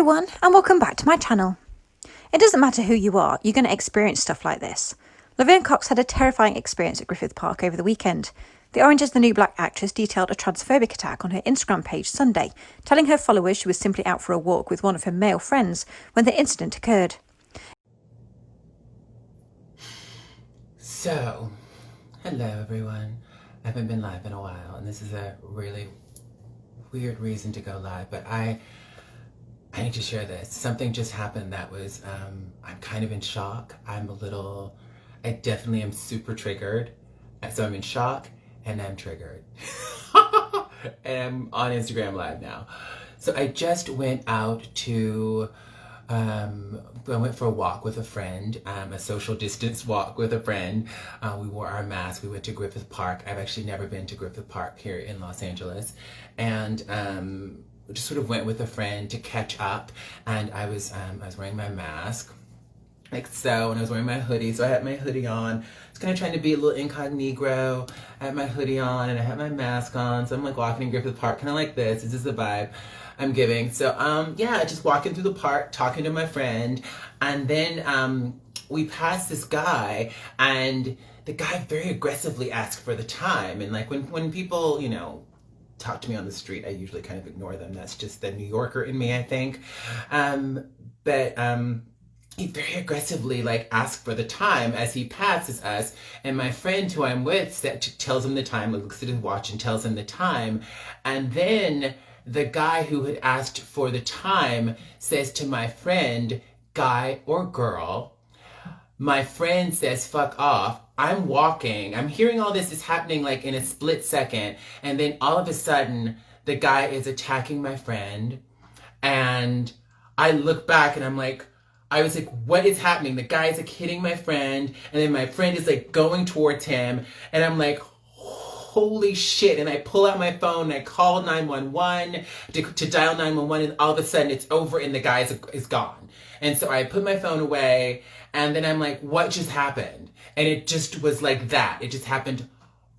everyone, and welcome back to my channel. It doesn't matter who you are, you're going to experience stuff like this. Laverne Cox had a terrifying experience at Griffith Park over the weekend. The Orange is the New Black actress detailed a transphobic attack on her Instagram page Sunday, telling her followers she was simply out for a walk with one of her male friends when the incident occurred. So, hello everyone. I haven't been live in a while, and this is a really weird reason to go live, but I need to share this. Something just happened that was, I'm kind of in shock. I definitely am super triggered. So I'm in shock and I'm triggered. And I'm on Instagram Live now. So I just went out to, I went for a walk with a friend, a social distance walk with a friend. We wore our masks. We went to Griffith Park. I've actually never been to Griffith Park here in Los Angeles. And just sort of went with a friend to catch up, and I was wearing my mask like so, and I was wearing my hoodie, so I had my hoodie on. I was kind of trying to be a little incognito. I had my hoodie on and I had my mask on, so I'm like walking in Griffith Park kind of like this. This is the vibe I'm giving. So yeah, just walking through the park, talking to my friend, and then we passed this guy, and the guy very aggressively asked for the time. And like when people, you know, talk to me on the street, I usually kind of ignore them. That's just the New Yorker in me, I think. But he very aggressively like asked for the time as he passes us, and my friend who I'm with tells him the time, looks at his watch and tells him the time, and then the guy who had asked for the time says to my friend, guy or girl. My friend says, fuck off. I'm walking. I'm hearing all this is happening like in a split second. And then all of a sudden, the guy is attacking my friend. And I look back and I was like, what is happening? The guy is like hitting my friend. And then my friend is like going towards him. And I'm like, holy shit. And I pull out my phone and I call 911 to dial 911. And all of a sudden it's over and the guy is gone. And so I put my phone away, and then I'm like, what just happened? And it just was like that. It just happened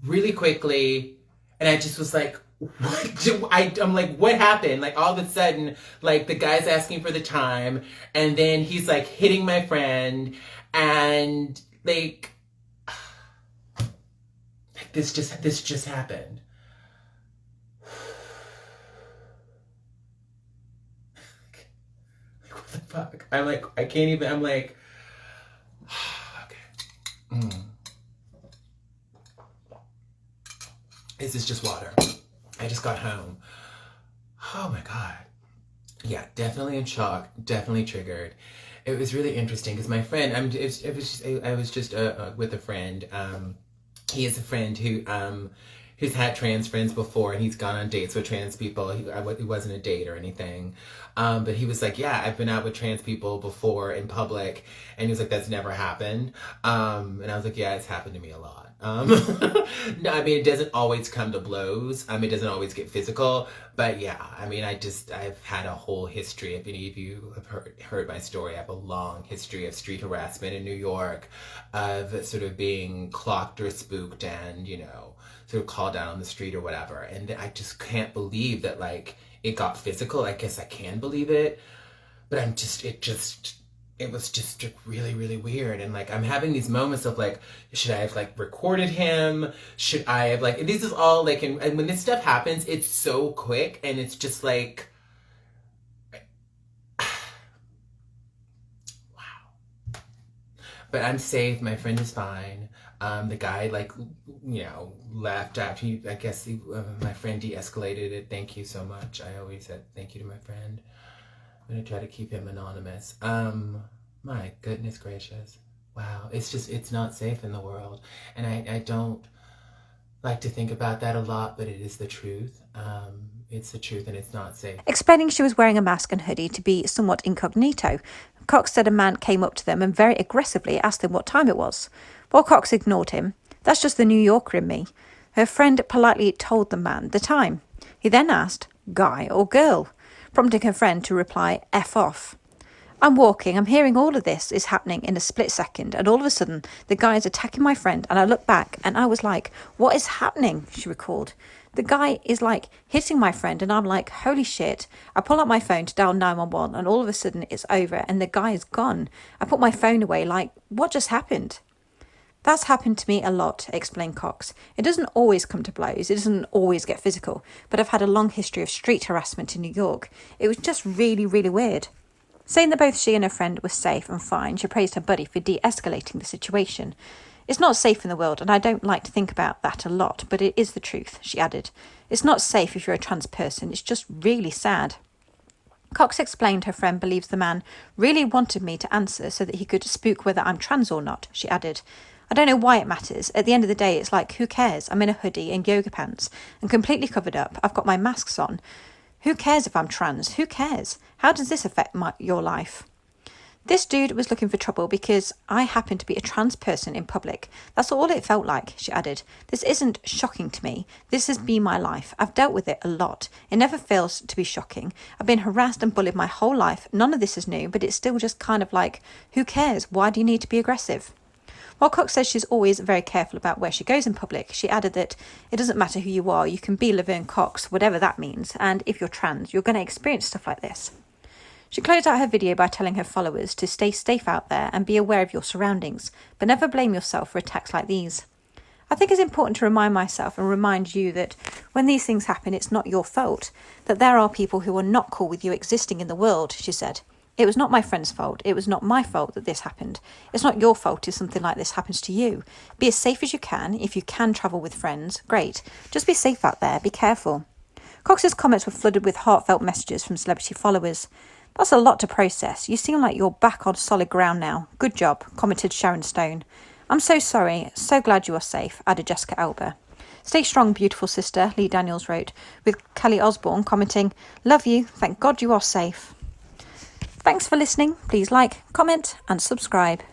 really quickly. And I just was like, I'm like, what happened? Like all of a sudden, like the guy's asking for the time, and then he's like hitting my friend, and like this just happened. What the fuck? I'm like, I can't even, I'm like, okay. This is just water. I just got home. Oh my God. Yeah, definitely in shock, definitely triggered. It was really interesting because my friend, I was just with a friend. He is a friend who's had trans friends before, and he's gone on dates with trans people. It wasn't a date or anything. But he was like, yeah, I've been out with trans people before in public. And he was like, that's never happened. And I was like, yeah, it's happened to me a lot. No, I mean, it doesn't always come to blows. It doesn't always get physical. But yeah, I mean, I've had a whole history. If any of you have heard my story, I have a long history of street harassment in New York, of sort of being clocked or spooked and, you know, sort of called out on the street or whatever. And I just can't believe that, like, it got physical. I guess I can believe it, but it was just really, really weird. And like, I'm having these moments of like, should I have like recorded him? Should I have like, and this is all like, and when this stuff happens, it's so quick, and it's just like, wow. But I'm safe. My friend is fine. The guy, like, you know, laughed after my friend de-escalated it. Thank you so much. I always said thank you to my friend. I'm gonna try to keep him anonymous. My goodness gracious. Wow. It's not safe in the world. And I don't like to think about that a lot, but it is the truth. It's the truth, and it's not safe. Explaining she was wearing a mask and hoodie to be somewhat incognito, Cox said a man came up to them and very aggressively asked them what time it was. While Cox ignored him, that's just the New Yorker in me, her friend politely told the man the time. He then asked, guy or girl, prompting her friend to reply, F off. I'm walking, I'm hearing all of this is happening in a split second, and all of a sudden the guy is attacking my friend, and I look back and I was like, what is happening? She recalled. The guy is like hitting my friend, and I'm like, holy shit. I pull out my phone to dial 911, and all of a sudden it's over and the guy is gone. I put my phone away like, what just happened? That's happened to me a lot, explained Cox. It doesn't always come to blows, it doesn't always get physical, but I've had a long history of street harassment in New York. It was just really, really weird. Saying that both she and her friend were safe and fine, she praised her buddy for de-escalating the situation. It's not safe in the world, and I don't like to think about that a lot, but it is the truth, she added. It's not safe if you're a trans person, it's just really sad. Cox explained her friend believes the man really wanted me to answer so that he could spook whether I'm trans or not, she added. I don't know why it matters. At the end of the day, it's like, who cares? I'm in a hoodie and yoga pants and completely covered up. I've got my masks on. Who cares if I'm trans? Who cares? How does this affect your life? This dude was looking for trouble because I happen to be a trans person in public. That's all it felt like, she added. This isn't shocking to me. This has been my life. I've dealt with it a lot. It never fails to be shocking. I've been harassed and bullied my whole life. None of this is new, but it's still just kind of like, who cares? Why do you need to be aggressive? While Cox says she's always very careful about where she goes in public, she added that it doesn't matter who you are, you can be Laverne Cox, whatever that means, and if you're trans, you're going to experience stuff like this. She closed out her video by telling her followers to stay safe out there and be aware of your surroundings, but never blame yourself for attacks like these. I think it's important to remind myself and remind you that when these things happen, it's not your fault, that there are people who are not cool with you existing in the world, she said. It was not my friend's fault. It was not my fault that this happened. It's not your fault if something like this happens to you. Be as safe as you can. If you can travel with friends, great. Just be safe out there. Be careful. Cox's comments were flooded with heartfelt messages from celebrity followers. That's a lot to process. You seem like you're back on solid ground now. Good job, commented Sharon Stone. I'm so sorry. So glad you are safe, added Jessica Alba. Stay strong, beautiful sister, Lee Daniels wrote, with Kelly Osbourne commenting, love you. Thank God you are safe. Thanks for listening. Please like, comment and subscribe.